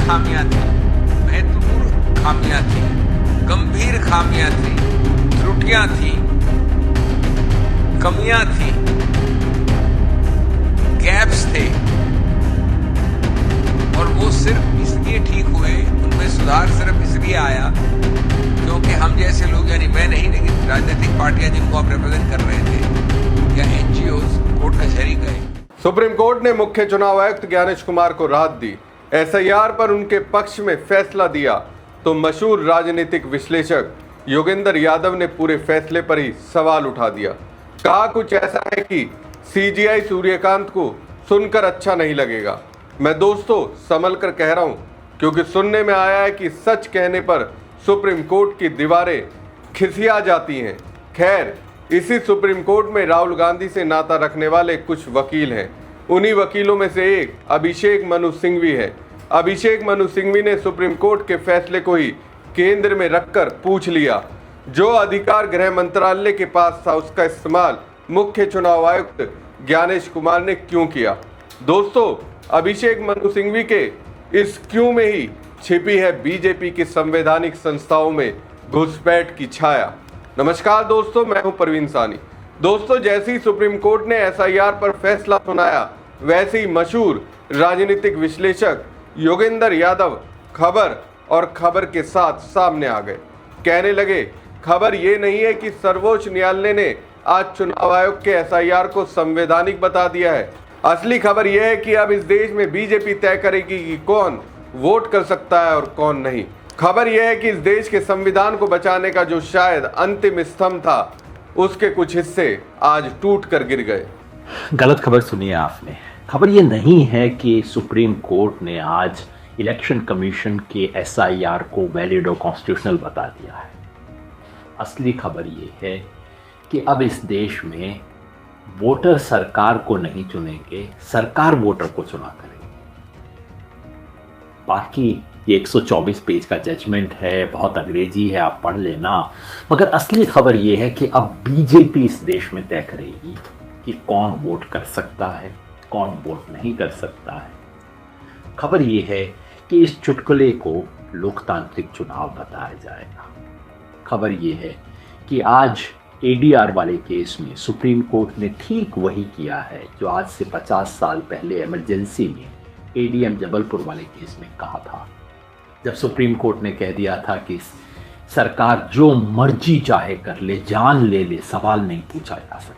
खामियां थी, महत्वपूर्ण खामियां थी, गंभीर खामियां थी, त्रुटियां थी, कमियां थी, गैप्स थे, और वो सिर्फ इसलिए ठीक हुए, उनमें सुधार सिर्फ इसलिए आया क्योंकि हम जैसे लोग, यानी मैं नहीं लेकिन राजनीतिक पार्टियां जिनको आप रिप्रेजेंट कर रहे थे या एनजीओज कोर्ट कचहरी गए। सुप्रीम कोर्ट ने मुख्य चुनाव आयुक्त ज्ञानेश कुमार को राहत दी, एसआईआर पर उनके पक्ष में फैसला दिया तो मशहूर राजनीतिक विश्लेषक योगेंद्र यादव ने पूरे फैसले पर ही सवाल उठा दिया। कहा कुछ ऐसा है कि सीजीआई सूर्यकांत को सुनकर अच्छा नहीं लगेगा। मैं दोस्तों संभल कर कह रहा हूं क्योंकि सुनने में आया है कि सच कहने पर सुप्रीम कोर्ट की दीवारें खिसिया जाती हैं। खैर, इसी सुप्रीम कोर्ट में राहुल गांधी से नाता रखने वाले कुछ वकील हैं। उन्हीं वकीलों में से एक अभिषेक मनु सिंघवी है। अभिषेक मनु सिंघवी ने सुप्रीम कोर्ट के फैसले को ही केंद्र में रखकर पूछ लिया, जो अधिकार गृह मंत्रालय के पास था उसका इस्तेमाल मुख्य चुनाव आयुक्त ज्ञानेश कुमार ने क्यों किया। दोस्तों, अभिषेक मनु सिंघवी के इस क्यों में ही छिपी है बीजेपी की संवैधानिक संस्थाओं में घुसपैठ की छाया। नमस्कार दोस्तों, मैं हूं प्रवीण सानी। दोस्तों, जैसे ही सुप्रीम कोर्ट ने एसआईआर पर फैसला सुनाया, वैसे ही मशहूर राजनीतिक विश्लेषक योगेंद्र यादव खबर के साथ सामने आ गए। कहने लगे, खबर ये नहीं है कि सर्वोच्च न्यायालय ने आज चुनाव आयोग के एसआईआर को संवैधानिक बता दिया है। असली खबर यह है कि अब इस देश में बीजेपी तय करेगी कि कौन वोट कर सकता है और कौन नहीं। खबर यह है कि इस देश के संविधान को बचाने का जो शायद अंतिम स्तंभ था, उसके कुछ हिस्से आज टूट कर गिर गए। गलत खबर सुनी है आपने। खबर यह नहीं है कि सुप्रीम कोर्ट ने आज इलेक्शन कमीशन के एसआईआर को वैलिड और कॉन्स्टिट्यूशनल बता दिया है। असली खबर यह है कि अब इस देश में वोटर सरकार को नहीं चुनेंगे, सरकार वोटर को चुना करेगी। बाकी ये 124 पेज का जजमेंट है, बहुत अंग्रेजी है, आप पढ़ लेना। मगर असली खबर ये है कि अब बीजेपी इस देश में तय करेगी कि कौन वोट कर सकता है, कौन वोट नहीं कर सकता है। खबर ये है कि इस चुटकुले को लोकतांत्रिक चुनाव बताया जाएगा। खबर ये है कि आज एडीआर वाले केस में सुप्रीम कोर्ट ने ठीक वही किया है जो आज से 50 साल पहले इमरजेंसी में एडीएम जबलपुर वाले केस में कहा था, जब सुप्रीम कोर्ट ने कह दिया था कि सरकार जो मर्जी चाहे कर ले, जान ले ले, सवाल नहीं पूछा जा सकता।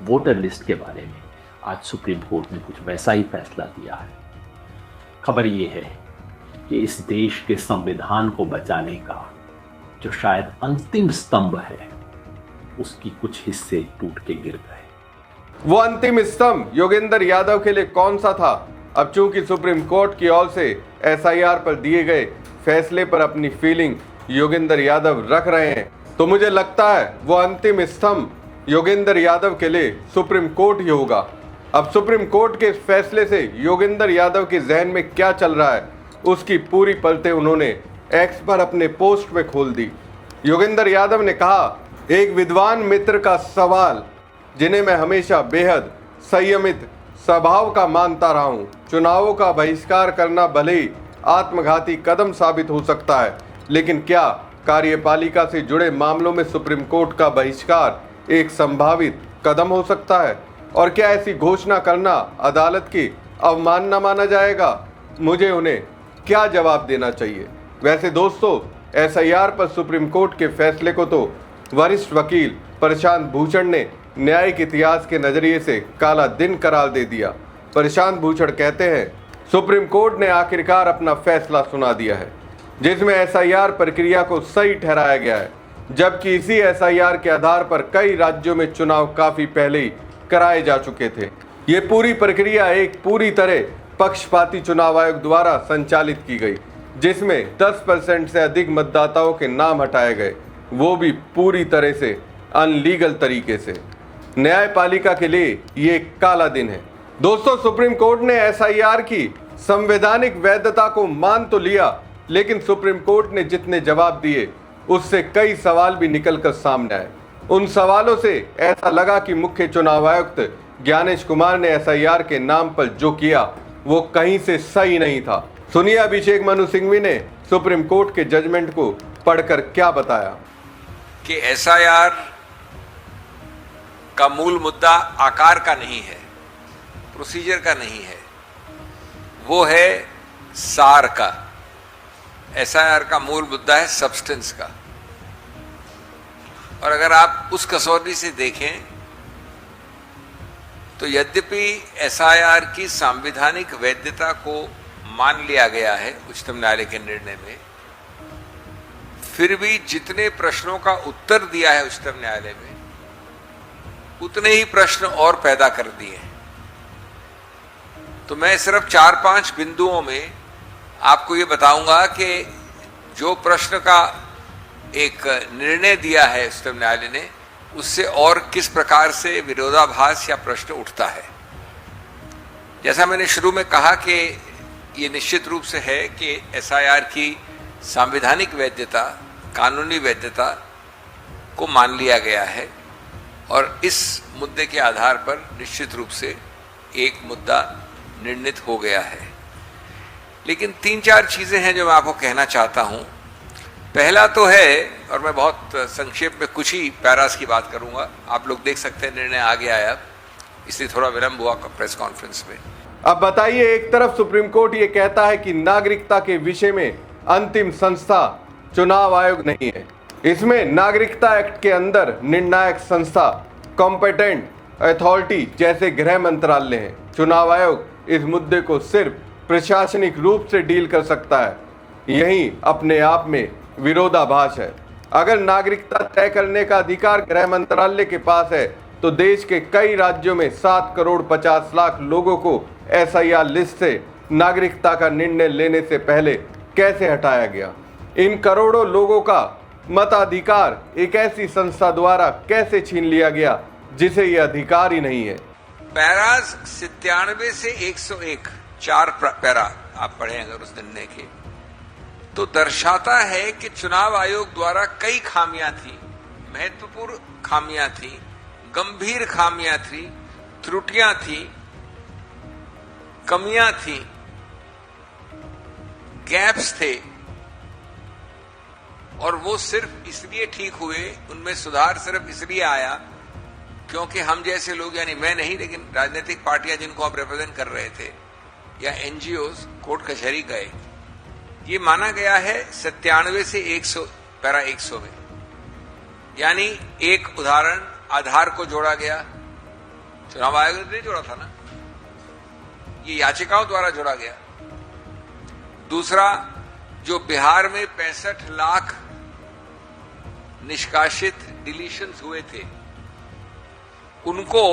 वोटर लिस्ट के बारे में आज सुप्रीम कोर्ट ने कुछ वैसा ही फैसला दिया है। खबर ये है कि इस देश के संविधान को बचाने का जो शायद अंतिम स्तंभ है, उसकी कुछ हिस्से टूट के गिर गए। वो अंतिम स्तंभ योगेंद्र यादव के लिए कौन सा था? अब चूंकि सुप्रीम कोर्ट की ओर से एसआईआर पर दिए गए फैसले पर अपनी फीलिंग योगेंद्र यादव रख रहे हैं, तो मुझे लगता है वो अंतिम स्तंभ योगेंद्र यादव के लिए सुप्रीम कोर्ट ही होगा। अब सुप्रीम कोर्ट के फैसले से योगेंद्र यादव के जहन में क्या चल रहा है, उसकी पूरी पलटें उन्होंने एक्स पर अपने पोस्ट में खोल दी। योगेंद्र यादव ने कहा, एक विद्वान मित्र का सवाल जिन्हें मैं हमेशा बेहद संयमित स्वभाव का मानता रहा हूं। चुनावों का बहिष्कार करना भले ही आत्मघाती कदम साबित हो सकता है, लेकिन क्या कार्यपालिका से जुड़े मामलों में सुप्रीम कोर्ट का बहिष्कार एक संभावित कदम हो सकता है? और क्या ऐसी घोषणा करना अदालत की अवमानना माना जाएगा? मुझे उन्हें क्या जवाब देना चाहिए? वैसे दोस्तों, एसआईआर पर सुप्रीम कोर्ट के फैसले को तो वरिष्ठ वकील प्रशांत भूषण ने न्यायिक इतिहास के नजरिए से काला दिन करार दे दिया। प्रशांत भूषण कहते हैं, सुप्रीम कोर्ट ने आखिरकार अपना फैसला सुना दिया है, जिसमें एसआईआर प्रक्रिया को सही ठहराया गया है, जबकि इसी एसआईआर के आधार पर कई राज्यों में चुनाव काफी पहले ही कराए जा चुके थे। ये पूरी प्रक्रिया एक पूरी तरह पक्षपाती चुनाव आयोग द्वारा संचालित की गई, जिसमें 10% से अधिक मतदाताओं के नाम हटाए गए, वो भी पूरी तरह से अनलीगल तरीके से। न्यायपालिका के लिए ये काला दिन है। दोस्तों, सुप्रीम कोर्ट ने एसआईआर की संवैधानिक वैधता को मान तो लिया, लेकिन सुप्रीम कोर्ट ने जितने जवाब दिए उससे कई सवाल भी निकलकर सामने आए। उन सवालों से ऐसा लगा कि मुख्य चुनाव आयुक्त ज्ञानेश कुमार ने एसआईआर के नाम पर जो किया वो कहीं से सही नहीं था। सुनिए अभिषेक मनु सिंघवी ने सुप्रीम कोर्ट के जजमेंट को पढ़कर क्या बताया। कि एसआईआर का मूल मुद्दा आकार का नहीं है, प्रोसीजर का नहीं है, वो है सार का। एसआईआर का मूल मुद्दा है सब्सटेंस का। और अगर आप उस कसौटी से देखें तो यद्यपि एसआईआर की संवैधानिक वैधता को मान लिया गया है उच्चतम न्यायालय के निर्णय में, फिर भी जितने प्रश्नों का उत्तर दिया है उच्चतम न्यायालय में, उतने ही प्रश्न और पैदा कर दिए। तो मैं सिर्फ 4-5 बिंदुओं में आपको ये बताऊंगा कि जो प्रश्न का एक निर्णय दिया है उच्चतम न्यायालय ने, उससे और किस प्रकार से विरोधाभास या प्रश्न उठता है। जैसा मैंने शुरू में कहा कि ये निश्चित रूप से है कि एसआईआर की संवैधानिक वैधता, कानूनी वैधता को मान लिया गया है और इस मुद्दे के आधार पर निश्चित रूप से एक मुद्दा निर्णित हो गया है। लेकिन 3-4 चीजें हैं जो मैं आपको कहना चाहता हूं। पहला तो है, और मैं बहुत संक्षेप में कुछ ही पैरास की बात करूंगा, आप लोग देख सकते हैं निर्णय आ गया है, इसलिए थोड़ा विलंब हुआ प्रेस कॉन्फ्रेंस में। अब बताइए, एक तरफ सुप्रीम कोर्ट ये कहता है कि नागरिकता के विषय में अंतिम संस्था चुनाव आयोग नहीं है, इसमें नागरिकता एक्ट के अंदर निर्णायक संस्था कॉम्पिटेंट अथॉरिटी जैसे गृह मंत्रालय है। चुनाव आयोग इस मुद्दे को सिर्फ प्रशासनिक रूप से डील कर सकता है। यही अपने आप में विरोधाभास है। अगर नागरिकता तय करने का अधिकार गृह मंत्रालय के पास है तो देश के कई राज्यों में 7 करोड़ 50 लाख लोगों को एसआईआर लिस्ट से नागरिकता का निर्णय लेने से पहले कैसे हटाया गया? इन करोड़ों लोगों का मताधिकार एक ऐसी संस्था द्वारा कैसे छीन लिया गया जिसे यह अधिकार ही नहीं है? पैराज 97 से 101 4 पैरा आप पढ़े अगर उस निर्णय के, तो दर्शाता है कि चुनाव आयोग द्वारा कई खामियां थी, महत्वपूर्ण खामियां थी, गंभीर खामियां थी, त्रुटियां थी, कमियां थी, गैप्स थे, और वो सिर्फ इसलिए ठीक हुए, उनमें सुधार सिर्फ इसलिए आया क्योंकि हम जैसे लोग, यानी मैं नहीं लेकिन राजनीतिक पार्टियां जिनको आप रिप्रेजेंट कर रहे थे या एनजीओस कोर्ट कचहरी गए। ये माना गया है 97 से 100 पैरा 100 में, यानी एक उदाहरण, आधार को जोड़ा गया, चुनाव आयोग ने नहीं जोड़ा था ना, ये याचिकाओं द्वारा जोड़ा गया। दूसरा, जो बिहार में 65 लाख निष्कासित डिलीशंस हुए थे, उनको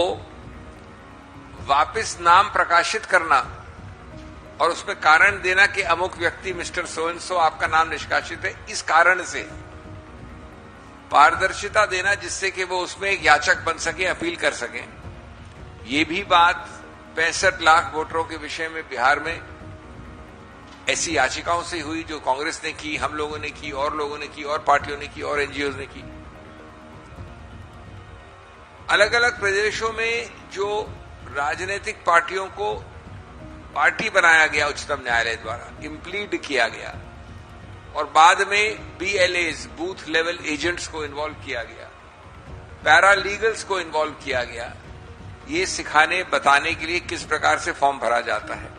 वापस नाम प्रकाशित करना और उसमें कारण देना कि अमुक व्यक्ति मिस्टर सो एंड सो आपका नाम निष्कासित है, इस कारण से पारदर्शिता देना जिससे कि वो उसमें एक याचक बन सके, अपील कर सके। ये भी बात 65 लाख वोटरों के विषय में बिहार में ऐसी याचिकाओं से हुई जो कांग्रेस ने की, हम लोगों ने की, और लोगों ने की, और पार्टियों ने की, और एनजीओ ने की। अलग अलग प्रदेशों में जो राजनीतिक पार्टियों को पार्टी बनाया गया उच्चतम न्यायालय द्वारा, इम्प्लीड किया गया, और बाद में BLAs बूथ लेवल एजेंट्स को इन्वॉल्व किया गया, पैरालीगल्स को इन्वॉल्व किया गया, ये सिखाने बताने के लिए किस प्रकार से फॉर्म भरा जाता है।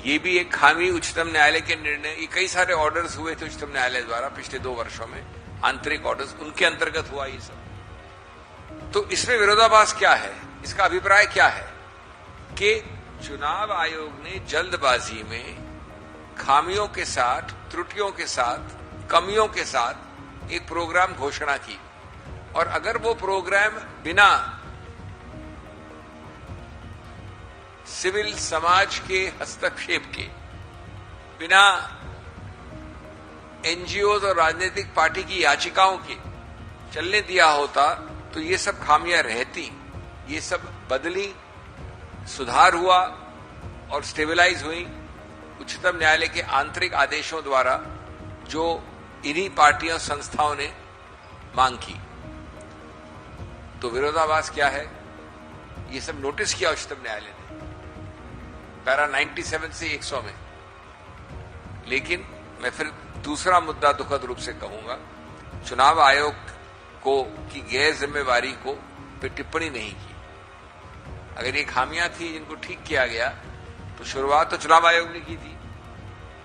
ये भी एक खामी उच्चतम न्यायालय के निर्णय, ये कई सारे ऑर्डर्स हुए थे उच्चतम न्यायालय द्वारा पिछले 2 वर्षों में, आंतरिक ऑर्डर्स, उनके अंतर्गत हुआ ये सब। तो इसमें विरोधाभास क्या है? इसका अभिप्राय क्या है कि चुनाव आयोग ने जल्दबाजी में खामियों के साथ, त्रुटियों के साथ, कमियों के साथ एक प्रोग्राम घोषणा की, और अगर वो प्रोग्राम बिना सिविल समाज के हस्तक्षेप के, बिना एनजीओज और राजनीतिक पार्टी की याचिकाओं के चलने दिया होता तो ये सब खामियां रहती, ये सब बदली, सुधार हुआ और स्टेबलाइज हुई उच्चतम न्यायालय के आंतरिक आदेशों द्वारा जो इन्हीं पार्टियों संस्थाओं ने मांग की। तो विरोधाभास क्या है? ये सब नोटिस किया उच्चतम न्यायालय ने पैरा 97 से 100 में। लेकिन मैं फिर दूसरा मुद्दा दुखद रूप से कहूंगा, चुनाव आयोग को की गैर जिम्मेवारी को पे टिप्पणी नहीं की। अगर ये खामियां थी जिनको ठीक किया गया तो शुरुआत तो चुनाव आयोग ने की थी,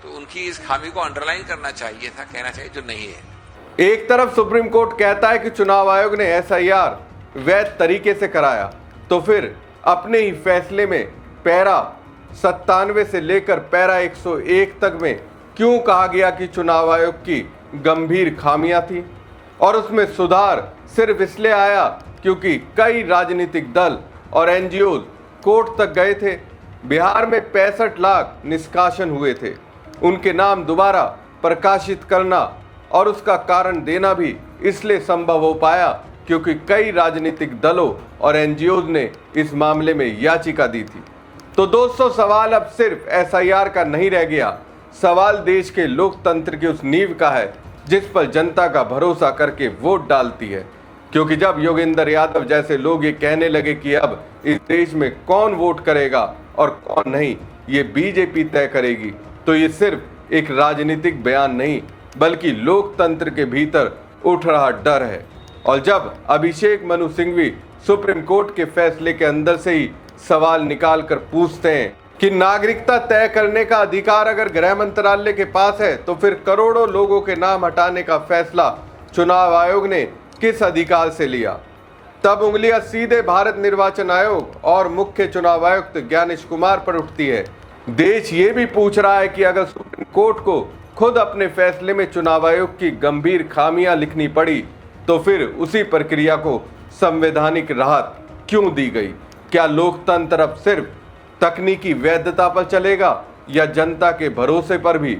तो उनकी इस खामी को अंडरलाइन करना चाहिए था, कहना चाहिए, जो नहीं है। एक तरफ सुप्रीम कोर्ट कहता है कि चुनाव आयोग ने एसआईआर वैध तरीके से कराया, तो फिर अपने ही फैसले में पैरा 97 से लेकर पैरा 101 तक में क्यों कहा गया कि चुनाव आयोग की गंभीर खामियां थी, और उसमें सुधार सिर्फ इसलिए आया क्योंकि कई राजनीतिक दल और एनजीओ कोर्ट तक गए थे। बिहार में 65 लाख निष्कासन हुए थे, उनके नाम दोबारा प्रकाशित करना और उसका कारण देना भी इसलिए संभव हो पाया क्योंकि कई राजनीतिक दलों और एनजीओ ने इस मामले में याचिका दी थी। तो दोस्तों, सवाल अब सिर्फ एसआईआर का नहीं रह गया, सवाल देश के लोकतंत्र की उस नींव का है जिस पर जनता का भरोसा करके वोट डालती है। क्योंकि जब योगेंद्र यादव जैसे लोग ये कहने लगे कि अब इस देश में कौन वोट करेगा और कौन नहीं, ये बीजेपी तय करेगी, तो ये सिर्फ एक राजनीतिक बयान नहीं बल्कि लोकतंत्र के भीतर उठ रहा डर है। और जब अभिषेक मनु सिंघवी सुप्रीम कोर्ट के फैसले के अंदर से ही सवाल निकाल कर पूछते हैं कि नागरिकता तय करने का अधिकार अगर गृह मंत्रालय के पास है तो फिर करोड़ों लोगों के नाम हटाने का फैसला चुनाव आयोग ने किस अधिकार से लिया, तब उंगलियां सीधे भारत निर्वाचन आयोग और मुख्य चुनाव आयुक्त ज्ञानेश कुमार पर उठती है। देश ये भी पूछ रहा है कि अगर सुप्रीम कोर्ट को खुद अपने फैसले में चुनाव आयोग की गंभीर खामियां लिखनी पड़ी तो फिर उसी प्रक्रिया को संवैधानिक राहत क्यों दी गई? क्या लोकतंत्र अब सिर्फ तकनीकी वैधता पर चलेगा या जनता के भरोसे पर भी?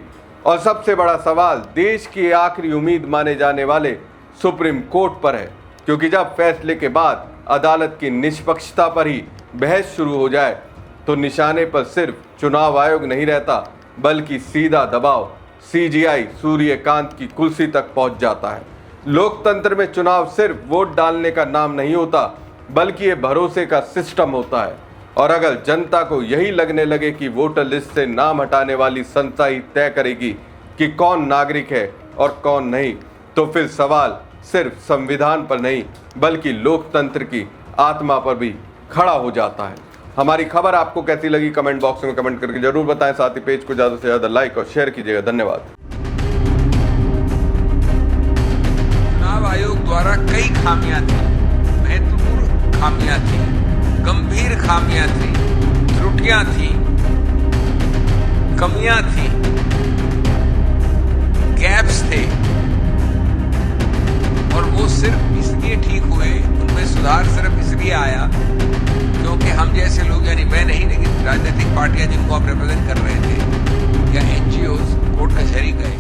और सबसे बड़ा सवाल देश की आखिरी उम्मीद माने जाने वाले सुप्रीम कोर्ट पर है, क्योंकि जब फैसले के बाद अदालत की निष्पक्षता पर ही बहस शुरू हो जाए तो निशाने पर सिर्फ चुनाव आयोग नहीं रहता बल्कि सीधा दबाव सीजीआई सूर्यकांत की कुर्सी तक पहुंच जाता है। लोकतंत्र में चुनाव सिर्फ वोट डालने का नाम नहीं होता बल्कि ये भरोसे का सिस्टम होता है। और अगर जनता को यही लगने लगे कि वोटर लिस्ट से नाम हटाने वाली संस्था ही तय करेगी कि कौन नागरिक है और कौन नहीं, तो फिर सवाल सिर्फ संविधान पर नहीं बल्कि लोकतंत्र की आत्मा पर भी खड़ा हो जाता है। हमारी खबर आपको कैसी लगी कमेंट बॉक्स में कमेंट करके जरूर बताएं। साथ ही पेज को ज्यादा से ज्यादा लाइक और शेयर कीजिएगा। धन्यवाद। चुनाव आयोग द्वारा कई खामियां थी, महत्वपूर्ण खामियां थी, गंभीर खामियां थी, त्रुटियां थी, कमियां थी, गैप्स थे, और वो सिर्फ इसलिए ठीक हुए, उनमें सुधार सिर्फ इसलिए आया क्योंकि हम जैसे लोग, यानी मैं नहीं लेकिन राजनीतिक पार्टियां जिनको आप रिप्रेजेंट कर रहे थे या एनजीओ कोर्ट कचहरी गए